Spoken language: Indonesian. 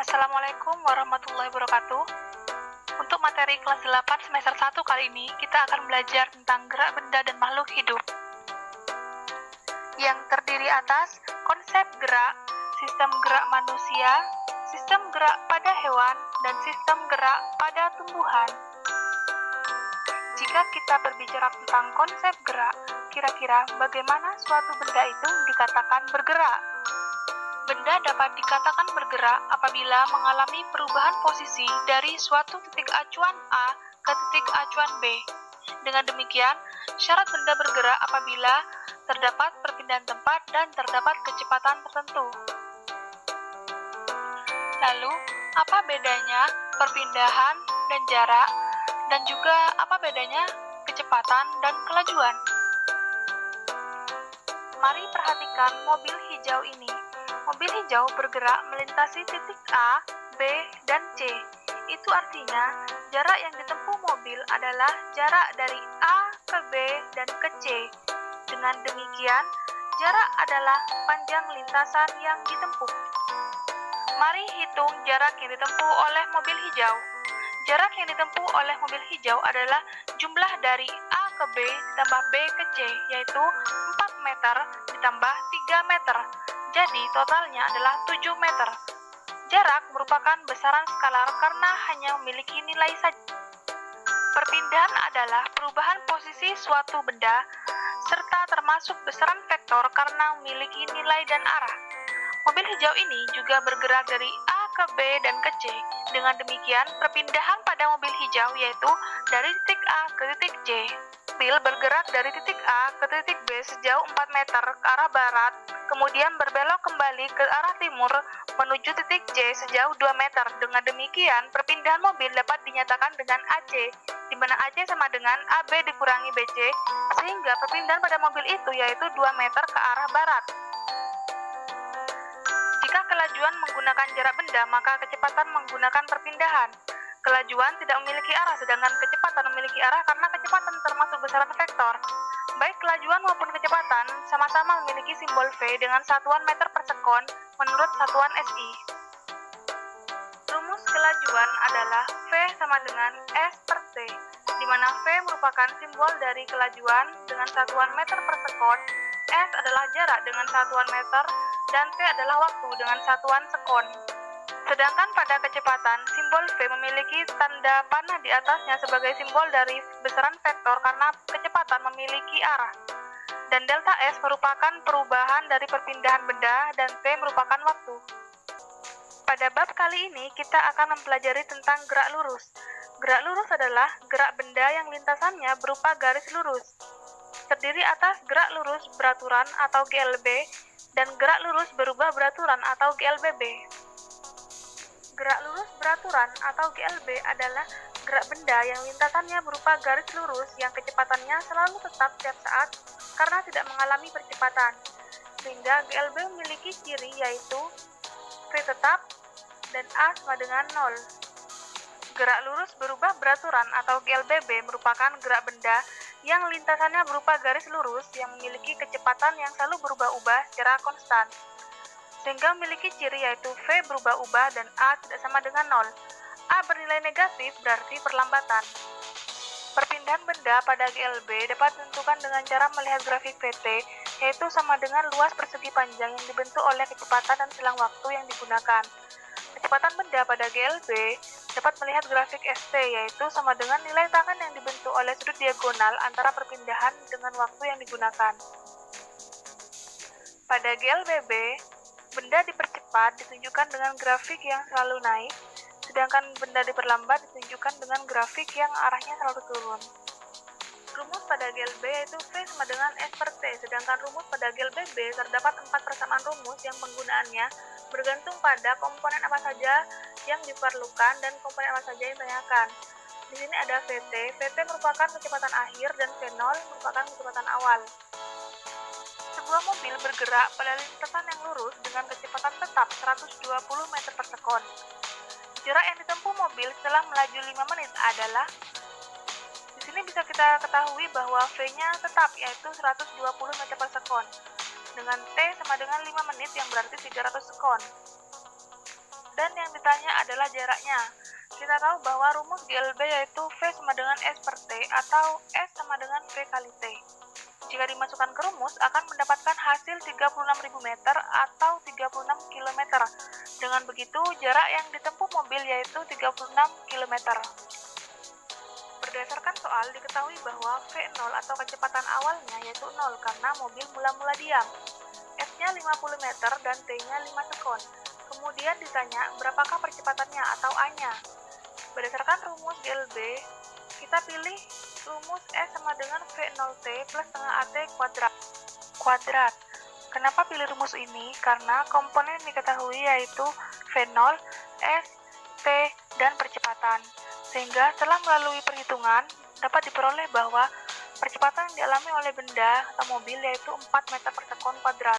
Assalamualaikum warahmatullahi wabarakatuh. Untuk materi kelas 8 semester 1 kali ini, kita akan belajar tentang gerak benda dan makhluk hidup. Yang terdiri atas konsep gerak, sistem gerak manusia, sistem gerak pada hewan, dan sistem gerak pada tumbuhan. Jika kita berbicara tentang konsep gerak, kira-kira bagaimana suatu benda itu dikatakan bergerak? Benda dapat dikatakan bergerak apabila mengalami perubahan posisi dari suatu titik acuan A ke titik acuan B. Dengan demikian, syarat benda bergerak apabila terdapat perpindahan tempat dan terdapat kecepatan tertentu. Lalu, apa bedanya perpindahan dan jarak, dan juga apa bedanya kecepatan dan kelajuan? Mari perhatikan mobil hijau ini. Mobil hijau bergerak melintasi titik A, B, dan C. Itu artinya, jarak yang ditempuh mobil adalah jarak dari A ke B dan ke C. Dengan demikian, jarak adalah panjang lintasan yang ditempuh. Mari hitung jarak yang ditempuh oleh mobil hijau. Jarak yang ditempuh oleh mobil hijau adalah jumlah dari A ke B ditambah B ke C, yaitu 4 meter ditambah 3 meter. Jadi, totalnya adalah 7 meter. Jarak merupakan besaran skalar karena hanya memiliki nilai saja. Perpindahan adalah perubahan posisi suatu benda, serta termasuk besaran vektor karena memiliki nilai dan arah. Mobil hijau ini juga bergerak dari A ke B dan ke C. Dengan demikian, perpindahan pada mobil hijau yaitu dari titik A ke titik C. Mobil bergerak dari titik A ke titik B sejauh 4 meter ke arah barat, kemudian berbelok kembali ke arah timur menuju titik C sejauh 2 meter. Dengan demikian, perpindahan mobil dapat dinyatakan dengan AC, di mana AC sama dengan AB dikurangi BC, sehingga perpindahan pada mobil itu yaitu 2 meter ke arah barat. Jika kelajuan menggunakan jarak benda, maka kecepatan menggunakan perpindahan. Kelajuan tidak memiliki arah, sedangkan kecepatan memiliki arah karena kecepatan termasuk besaran vektor. Baik kelajuan maupun kecepatan sama-sama memiliki simbol V dengan satuan meter per sekon menurut satuan SI. Rumus kelajuan adalah V sama dengan S per T, di mana V merupakan simbol dari kelajuan dengan satuan meter per sekon, S adalah jarak dengan satuan meter, dan T adalah waktu dengan satuan sekon. Sedangkan pada kecepatan, simbol V memiliki tanda panah di atasnya sebagai simbol dari besaran vektor karena kecepatan memiliki arah. Dan delta S merupakan perubahan dari perpindahan benda dan T merupakan waktu. Pada bab kali ini, kita akan mempelajari tentang gerak lurus. Gerak lurus adalah gerak benda yang lintasannya berupa garis lurus. Terdiri atas gerak lurus beraturan atau GLB dan gerak lurus berubah beraturan atau GLBB. Gerak lurus beraturan atau GLB adalah gerak benda yang lintasannya berupa garis lurus yang kecepatannya selalu tetap setiap saat karena tidak mengalami percepatan. Sehingga GLB memiliki ciri yaitu V tetap dan A sama dengan 0. Gerak lurus berubah beraturan atau GLBB merupakan gerak benda yang lintasannya berupa garis lurus yang memiliki kecepatan yang selalu berubah-ubah secara konstan, sehingga memiliki ciri yaitu V berubah-ubah dan A tidak sama dengan 0. A bernilai negatif berarti perlambatan. Perpindahan benda pada GLB dapat ditentukan dengan cara melihat grafik VT, yaitu sama dengan luas persegi panjang yang dibentuk oleh kecepatan dan selang waktu yang digunakan. Kecepatan benda pada GLB dapat melihat grafik ST, yaitu sama dengan nilai tangan yang dibentuk oleh sudut diagonal antara perpindahan dengan waktu yang digunakan. Pada GLBB, benda dipercepat ditunjukkan dengan grafik yang selalu naik, sedangkan benda diperlambat ditunjukkan dengan grafik yang arahnya selalu turun. Rumus pada GLB yaitu V sama dengan S per T, sedangkan rumus pada GLBB terdapat 4 persamaan rumus yang penggunaannya bergantung pada komponen apa saja yang diperlukan dan komponen apa saja yang ditanyakan. Di sini ada VT, VT merupakan kecepatan akhir dan V0 merupakan kecepatan awal. Sebuah mobil bergerak pada lintasan yang lurus dengan kecepatan tetap 120 meter per sekon. Jarak yang ditempuh mobil setelah melaju 5 menit adalah, di sini bisa kita ketahui bahwa V-nya tetap yaitu 120 meter per sekon. dengan T sama dengan 5 menit yang berarti 300 sekon. dan yang ditanya adalah jaraknya. Kita tahu bahwa rumus GLB yaitu V sama dengan S per T atau S sama dengan V kali T. Jika dimasukkan ke rumus, akan mendapatkan hasil 36.000 meter atau 36 km. Dengan begitu, jarak yang ditempuh mobil yaitu 36 km. Berdasarkan soal, diketahui bahwa V0 atau kecepatan awalnya yaitu 0 karena mobil mula-mula diam. S-nya 50 meter dan T-nya 5 sekon. Kemudian ditanya berapakah percepatannya atau A-nya. Berdasarkan rumus GLB, kita pilih rumus S sama dengan V0T plus setengah AT kuadrat. Kenapa pilih rumus ini? Karena komponen yang diketahui yaitu V0, S, T, dan percepatan. Sehingga setelah melalui perhitungan, dapat diperoleh bahwa percepatan yang dialami oleh benda atau mobil yaitu 4 meter per sekon kuadrat.